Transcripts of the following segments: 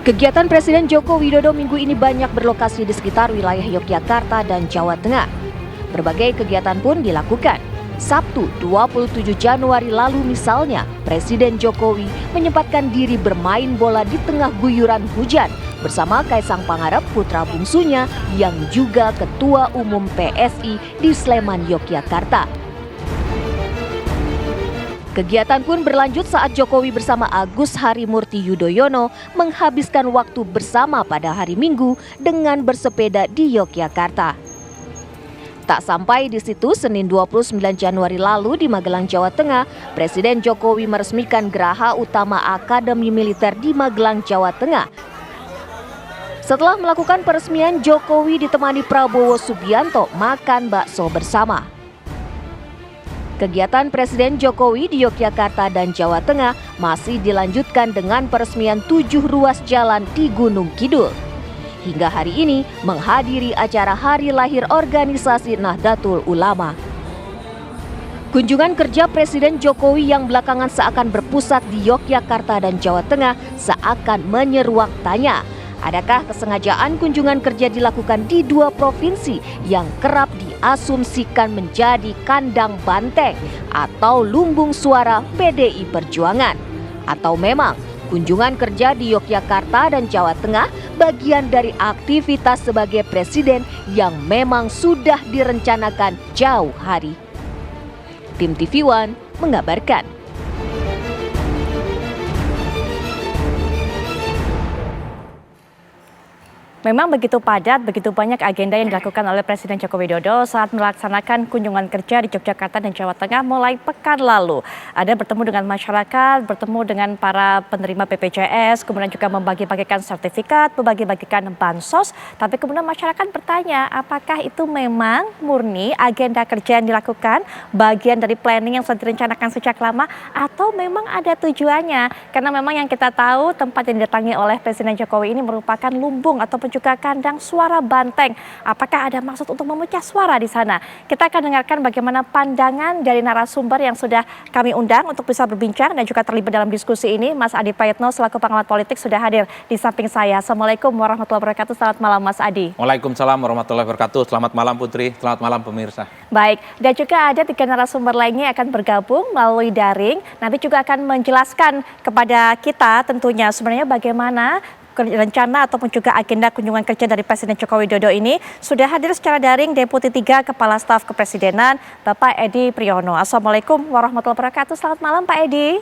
Kegiatan Presiden Joko Widodo minggu ini banyak berlokasi di sekitar wilayah Yogyakarta dan Jawa Tengah. Berbagai kegiatan pun dilakukan. Sabtu 27 Januari lalu misalnya, Presiden Jokowi menyempatkan diri bermain bola di tengah guyuran hujan bersama Kaisang Pangarep putra bungsunya yang juga Ketua Umum PSI di Sleman, Yogyakarta. Kegiatan pun berlanjut saat Jokowi bersama Agus Harimurti Yudhoyono menghabiskan waktu bersama pada hari Minggu dengan bersepeda di Yogyakarta. Tak sampai di situ, Senin 29 Januari lalu di Magelang, Jawa Tengah, Presiden Jokowi meresmikan Geraha Utama Akademi Militer di Magelang, Jawa Tengah. Setelah melakukan peresmian, Jokowi ditemani Prabowo Subianto makan bakso bersama. Kegiatan Presiden Jokowi di Yogyakarta dan Jawa Tengah masih dilanjutkan dengan peresmian 7 ruas jalan di Gunung Kidul. Hingga hari ini menghadiri acara Hari Lahir Organisasi Nahdlatul Ulama. Kunjungan kerja Presiden Jokowi yang belakangan seakan berpusat di Yogyakarta dan Jawa Tengah seakan menyeruak tanya, adakah kesengajaan kunjungan kerja dilakukan di dua provinsi yang kerap diasumsikan menjadi kandang banteng atau lumbung suara PDI Perjuangan? Atau memang kunjungan kerja di Yogyakarta dan Jawa Tengah bagian dari aktivitas sebagai presiden yang memang sudah direncanakan jauh hari? Tim TV One mengabarkan. Memang begitu padat, begitu banyak agenda yang dilakukan oleh Presiden Joko Widodo saat melaksanakan kunjungan kerja di Yogyakarta dan Jawa Tengah mulai pekan lalu. Ada bertemu dengan masyarakat, bertemu dengan para penerima BPJS, kemudian juga membagi-bagikan sertifikat, membagi-bagikan bansos. Tapi kemudian masyarakat bertanya, apakah itu memang murni agenda kerja yang dilakukan, bagian dari planning yang sudah direncanakan sejak lama, atau memang ada tujuannya? Karena memang yang kita tahu tempat yang didatangi oleh Presiden Jokowi ini merupakan lumbung ataupun juga kandang suara banteng. Apakah ada maksud untuk memecah suara di sana? Kita akan dengarkan bagaimana pandangan dari narasumber yang sudah kami undang untuk bisa berbincang dan juga terlibat dalam diskusi ini. Mas Adi Prayitno selaku pengamat politik sudah hadir di samping saya. Assalamualaikum warahmatullahi wabarakatuh. Selamat malam Mas Adi. Waalaikumsalam warahmatullahi wabarakatuh. Selamat malam Putri, selamat malam pemirsa. Baik, dan juga ada 3 narasumber lainnya yang akan bergabung melalui daring. Nanti juga akan menjelaskan kepada kita tentunya sebenarnya bagaimana rencana ataupun juga agenda kunjungan kerja dari Presiden Joko Widodo ini. Sudah hadir secara daring Deputi 3 Kepala Staf Kepresidenan Bapak Edi Priyono. Assalamualaikum warahmatullahi wabarakatuh. Selamat malam Pak Edi.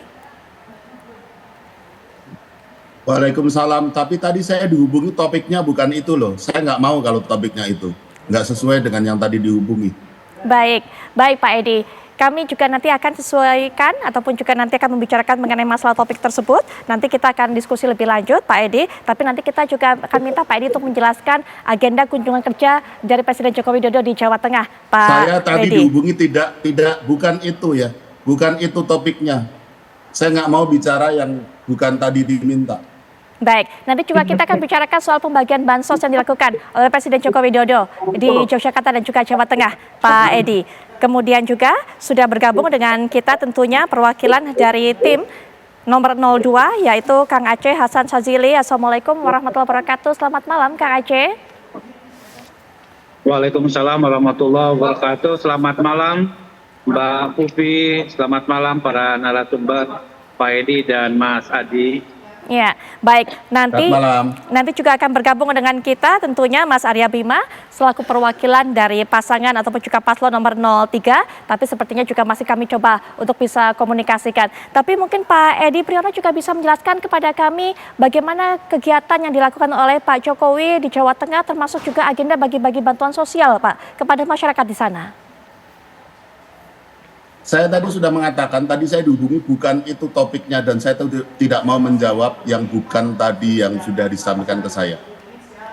Waalaikumsalam, tapi tadi saya dihubungi topiknya bukan itu loh. Saya nggak mau kalau topiknya itu. Nggak sesuai dengan yang tadi dihubungi. Baik Pak Edi. Kami juga nanti akan sesuaikan ataupun juga nanti akan membicarakan mengenai masalah topik tersebut. Nanti kita akan diskusi lebih lanjut Pak Edi. Tapi nanti kita juga akan minta Pak Edi untuk menjelaskan agenda kunjungan kerja dari Presiden Joko Widodo di Jawa Tengah. Pak Saya tadi Edi dihubungi bukan itu ya. Bukan itu topiknya. Saya nggak mau bicara yang bukan tadi diminta. Baik, nanti juga kita akan bicarakan soal pembagian bansos yang dilakukan oleh Presiden Joko Widodo di Yogyakarta dan juga Jawa Tengah, Pak Edi. Kemudian juga sudah bergabung dengan kita tentunya perwakilan dari tim nomor 02 yaitu Kang Aceh Hasan Shazili. Assalamualaikum warahmatullahi wabarakatuh. Selamat malam Kang Aceh. Waalaikumsalam warahmatullahi wabarakatuh. Selamat malam Mbak Pupi, selamat malam para narasumber Pak Edi dan Mas Adi. Ya, baik. Nanti juga akan bergabung dengan kita tentunya Mas Arya Bima selaku perwakilan dari pasangan ataupun juga paslon nomor 03. Tapi sepertinya juga masih kami coba untuk bisa komunikasikan. Tapi mungkin Pak Edi Priyono juga bisa menjelaskan kepada kami bagaimana kegiatan yang dilakukan oleh Pak Jokowi di Jawa Tengah termasuk juga agenda bagi-bagi bantuan sosial Pak kepada masyarakat di sana. Saya tadi sudah mengatakan, tadi saya dihubungi bukan itu topiknya dan saya tidak mau menjawab yang bukan tadi yang sudah disampaikan ke saya.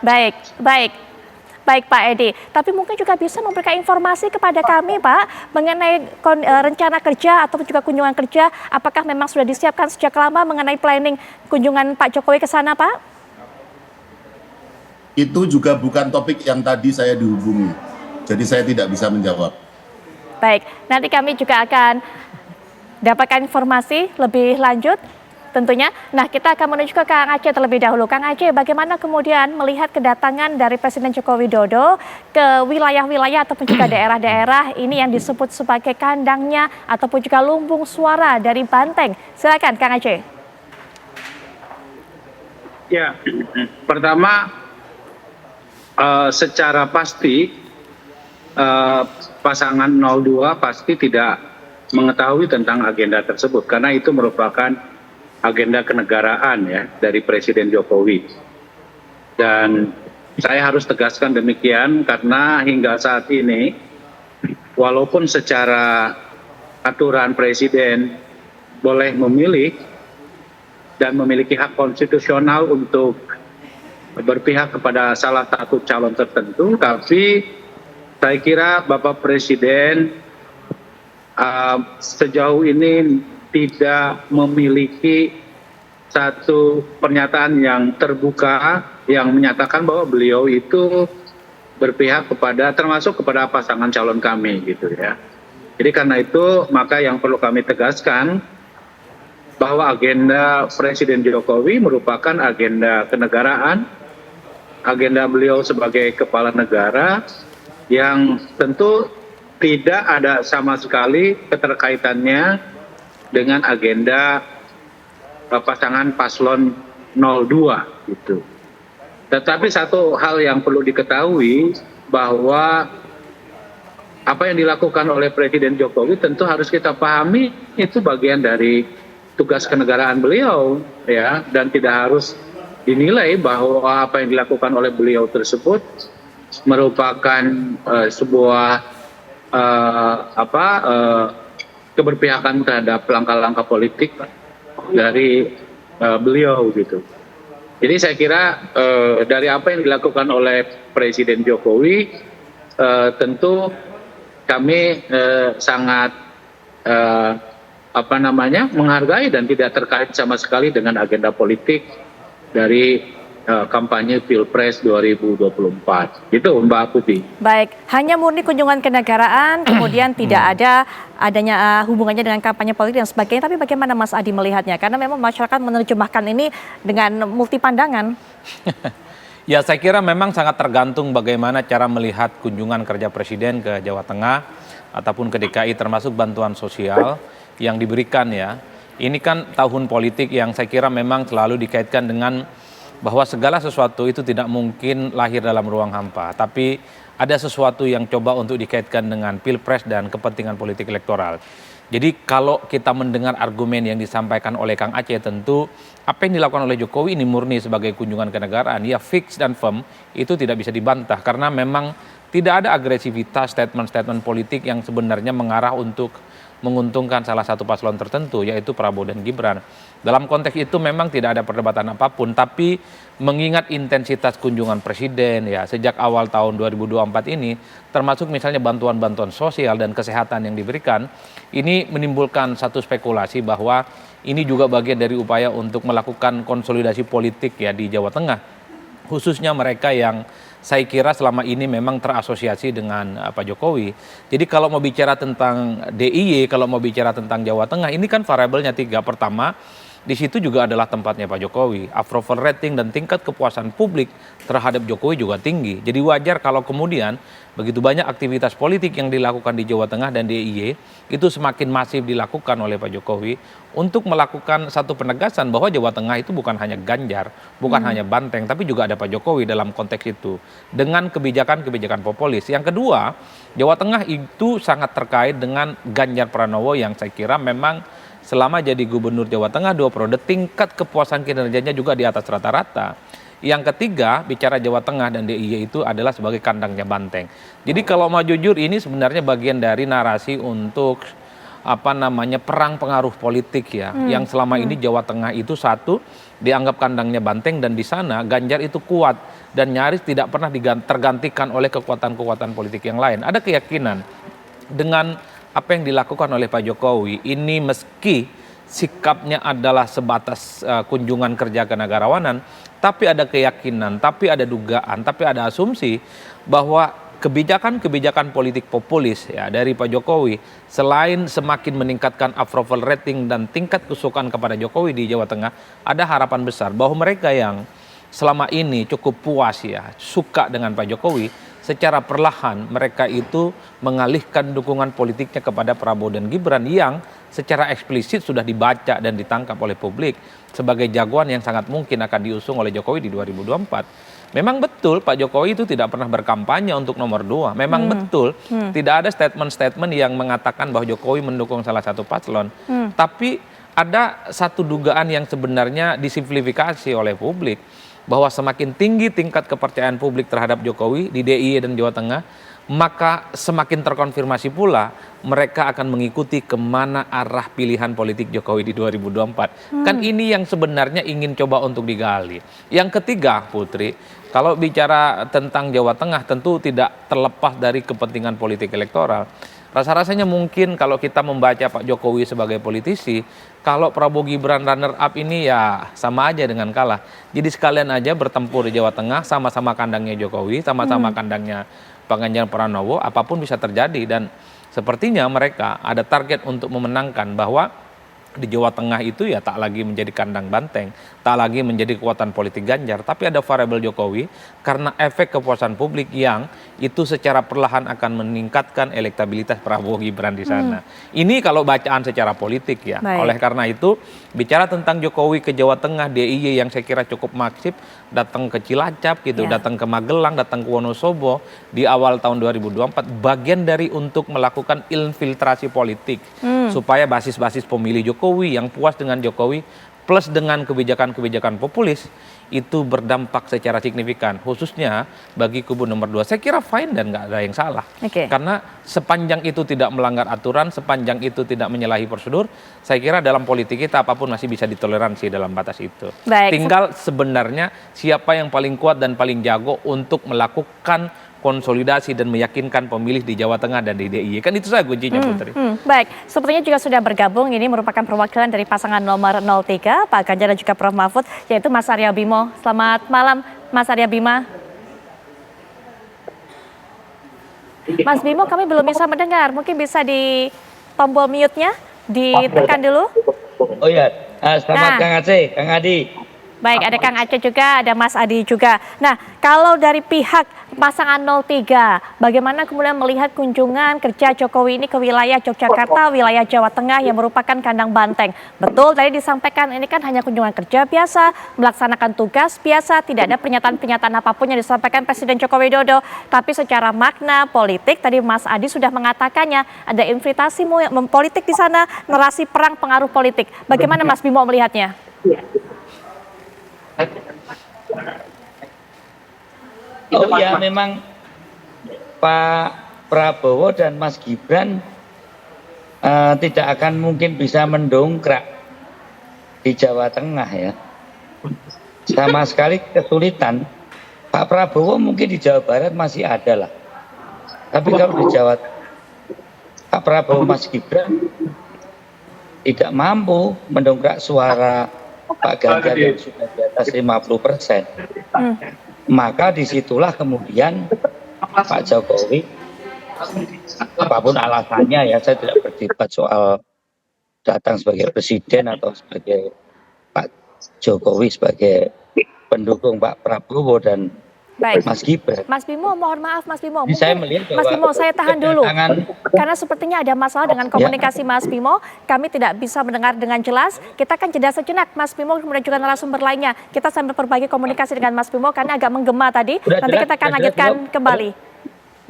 Baik Pak Edi, tapi mungkin juga bisa memberikan informasi kepada kami Pak mengenai rencana kerja ataupun juga kunjungan kerja, apakah memang sudah disiapkan sejak lama mengenai planning kunjungan Pak Jokowi ke sana Pak? Itu juga bukan topik yang tadi saya dihubungi, jadi saya tidak bisa menjawab. Baik, nanti kami juga akan dapatkan informasi lebih lanjut tentunya. Nah, kita akan menuju ke Kang Aceh terlebih dahulu. Kang Aceh, bagaimana kemudian melihat kedatangan dari Presiden Joko Widodo ke wilayah-wilayah ataupun juga daerah-daerah ini yang disebut sebagai kandangnya ataupun juga lumbung suara dari Banteng? Silakan Kang Aceh. Ya, pertama secara pasti pasangan 02 pasti tidak mengetahui tentang agenda tersebut karena itu merupakan agenda kenegaraan ya dari Presiden Jokowi. Dan saya harus tegaskan demikian karena hingga saat ini walaupun secara aturan Presiden boleh memilih dan memiliki hak konstitusional untuk berpihak kepada salah satu calon tertentu, tapi saya kira Bapak Presiden sejauh ini tidak memiliki satu pernyataan yang terbuka yang menyatakan bahwa beliau itu berpihak kepada termasuk kepada pasangan calon kami gitu ya. Jadi karena itu maka yang perlu kami tegaskan bahwa agenda Presiden Jokowi merupakan agenda kenegaraan, agenda beliau sebagai kepala negara yang tentu tidak ada sama sekali keterkaitannya dengan agenda pasangan paslon 02 gitu. Tetapi satu hal yang perlu diketahui bahwa apa yang dilakukan oleh Presiden Jokowi tentu harus kita pahami itu bagian dari tugas kenegaraan beliau ya, dan tidak harus dinilai bahwa apa yang dilakukan oleh beliau tersebut merupakan sebuah keberpihakan terhadap langkah-langkah politik dari beliau gitu. Jadi saya kira dari apa yang dilakukan oleh Presiden Jokowi tentu kami sangat menghargai dan tidak terkait sama sekali dengan agenda politik dari kampanye Pilpres 2024. Itu Mbak Putih. Baik, hanya murni kunjungan kenegaraan, kemudian tidak ada adanya hubungannya dengan kampanye politik dan sebagainya. Tapi bagaimana Mas Adi melihatnya? Karena memang masyarakat menerjemahkan ini dengan multi pandangan. Ya, saya kira memang sangat tergantung bagaimana cara melihat kunjungan kerja Presiden ke Jawa Tengah ataupun ke DKI, termasuk bantuan sosial yang diberikan ya. Ini kan tahun politik yang saya kira memang selalu dikaitkan dengan bahwa segala sesuatu itu tidak mungkin lahir dalam ruang hampa, tapi ada sesuatu yang coba untuk dikaitkan dengan Pilpres dan kepentingan politik elektoral. Jadi kalau kita mendengar argumen yang disampaikan oleh Kang Aceh, tentu apa yang dilakukan oleh Jokowi ini murni sebagai kunjungan kenegaraan, ya fix dan firm, itu tidak bisa dibantah karena memang tidak ada agresivitas statement-statement politik yang sebenarnya mengarah untuk menguntungkan salah satu paslon tertentu, yaitu Prabowo dan Gibran. Dalam konteks itu memang tidak ada perdebatan apapun, tapi mengingat intensitas kunjungan Presiden ya sejak awal tahun 2024 ini, termasuk misalnya bantuan-bantuan sosial dan kesehatan yang diberikan, ini menimbulkan satu spekulasi bahwa ini juga bagian dari upaya untuk melakukan konsolidasi politik ya di Jawa Tengah, khususnya mereka yang saya kira selama ini memang terasosiasi dengan Pak Jokowi. Jadi kalau mau bicara tentang DIY, kalau mau bicara tentang Jawa Tengah, ini kan variabelnya 3. Pertama, di situ juga adalah tempatnya Pak Jokowi. Approval rating dan tingkat kepuasan publik terhadap Jokowi juga tinggi. Jadi wajar kalau kemudian begitu banyak aktivitas politik yang dilakukan di Jawa Tengah dan DIY itu semakin masif dilakukan oleh Pak Jokowi untuk melakukan satu penegasan bahwa Jawa Tengah itu bukan hanya Ganjar, bukan hanya Banteng, tapi juga ada Pak Jokowi dalam konteks itu dengan kebijakan-kebijakan populis. Yang kedua, Jawa Tengah itu sangat terkait dengan Ganjar Pranowo yang saya kira memang selama jadi gubernur Jawa Tengah 2 periode tingkat kepuasan kinerjanya juga di atas rata-rata. Yang ketiga, bicara Jawa Tengah dan DIY itu adalah sebagai kandangnya Banteng. Jadi kalau mau jujur ini sebenarnya bagian dari narasi untuk perang pengaruh politik ya, yang selama ini Jawa Tengah itu satu dianggap kandangnya Banteng dan di sana Ganjar itu kuat dan nyaris tidak pernah tergantikan oleh kekuatan-kekuatan politik yang lain. Ada keyakinan dengan apa yang dilakukan oleh Pak Jokowi ini meski sikapnya adalah sebatas kunjungan kerja kenegarawanan, tapi ada keyakinan, tapi ada dugaan, tapi ada asumsi bahwa kebijakan-kebijakan politik populis ya dari Pak Jokowi selain semakin meningkatkan approval rating dan tingkat kesukaan kepada Jokowi di Jawa Tengah, ada harapan besar bahwa mereka yang selama ini cukup puas ya, suka dengan Pak Jokowi, secara perlahan mereka itu mengalihkan dukungan politiknya kepada Prabowo dan Gibran yang secara eksplisit sudah dibaca dan ditangkap oleh publik sebagai jagoan yang sangat mungkin akan diusung oleh Jokowi di 2024. Memang betul Pak Jokowi itu tidak pernah berkampanye untuk nomor 2. Memang betul tidak ada statement-statement yang mengatakan bahwa Jokowi mendukung salah satu paslon. Tapi ada satu dugaan yang sebenarnya disimplifikasi oleh publik, bahwa semakin tinggi tingkat kepercayaan publik terhadap Jokowi di DIY dan Jawa Tengah, maka semakin terkonfirmasi pula mereka akan mengikuti kemana arah pilihan politik Jokowi di 2024. Kan ini yang sebenarnya ingin coba untuk digali. Yang ketiga, Putri, kalau bicara tentang Jawa Tengah tentu tidak terlepas dari kepentingan politik elektoral. Rasa-rasanya mungkin kalau kita membaca Pak Jokowi sebagai politisi, kalau Prabowo Gibran runner up ini ya sama aja dengan kalah. Jadi sekalian aja bertempur di Jawa Tengah, sama-sama kandangnya Jokowi, sama-sama kandangnya Pak Ganjar Pranowo, apapun bisa terjadi. Dan sepertinya mereka ada target untuk memenangkan bahwa di Jawa Tengah itu ya tak lagi menjadi kandang banteng, tak lagi menjadi kekuatan politik Ganjar, tapi ada variabel Jokowi karena efek kepuasan publik yang itu secara perlahan akan meningkatkan elektabilitas Prabowo Gibran di sana. Ini kalau bacaan secara politik ya. Baik. Oleh karena itu bicara tentang Jokowi ke Jawa Tengah, DIY yang saya kira cukup masif, datang ke Cilacap gitu, datang ke Magelang, datang ke Wonosobo di awal tahun 2024, bagian dari untuk melakukan infiltrasi politik supaya basis-basis pemilih Jokowi yang puas dengan Jokowi plus dengan kebijakan-kebijakan populis itu berdampak secara signifikan, khususnya bagi kubu nomor 2. Saya kira fine dan nggak ada yang salah. Karena sepanjang itu tidak melanggar aturan, sepanjang itu tidak menyalahi prosedur, saya kira dalam politik kita apapun masih bisa ditoleransi dalam batas itu. Tinggal sebenarnya siapa yang paling kuat dan paling jago untuk melakukan konsolidasi dan meyakinkan pemilih di Jawa Tengah dan di DIY. Kan itu saja kuncinya, Putri. Baik, sepertinya juga sudah bergabung, ini merupakan perwakilan dari pasangan nomor 03, Pak Ganjar dan juga Prof. Mahfud, yaitu Mas Arya Bimo. Selamat malam, Mas Arya Bima. Mas Bimo, kami belum bisa mendengar, mungkin bisa di tombol mute-nya ditekan dulu. Oh ya, selamat Kang Aceh, Kang Adi. Baik, ada Kang Aceh juga, ada Mas Adi juga. Nah, kalau dari pihak pasangan 03, bagaimana kemudian melihat kunjungan kerja Jokowi ini ke wilayah Yogyakarta, wilayah Jawa Tengah yang merupakan kandang banteng? Betul, tadi disampaikan ini kan hanya kunjungan kerja biasa, melaksanakan tugas biasa, tidak ada pernyataan-pernyataan apapun yang disampaikan Presiden Joko Widodo. Tapi secara makna politik, tadi Mas Adi sudah mengatakannya, ada infiltrasi politik di sana, narasi perang pengaruh politik. Bagaimana Mas Bimo melihatnya? Oh ya, memang Pak Prabowo dan Mas Gibran tidak akan mungkin bisa mendongkrak di Jawa Tengah ya. Sama sekali kesulitan. Pak Prabowo mungkin di Jawa Barat masih ada lah. Tapi kalau di Jawa Tengah, Pak Prabowo Mas Gibran tidak mampu mendongkrak suara Pak Ganjar yang sudah di atas 50%. Maka disitulah kemudian Pak Jokowi, apapun alasannya ya, saya tidak berdebat soal datang sebagai presiden atau sebagai Pak Jokowi sebagai pendukung Pak Prabowo dan Mas Gibran. Mas Bimo, mohon maaf Mas Bimo. Mungkin, saya melihat bahwa Mas Bimo, saya tahan dulu. Karena sepertinya ada masalah dengan komunikasi Mas Bimo. Kami tidak bisa mendengar dengan jelas. Kita akan jeda sejenak Mas Bimo, kemudian juga narasumber lainnya. Kita sambil berbagi komunikasi dengan Mas Bimo karena agak menggema tadi. Nanti kita akan lanjutkan kembali.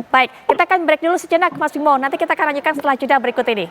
Baik, kita akan break dulu sejenak Mas Bimo. Nanti kita akan lanjutkan setelah jeda berikut ini.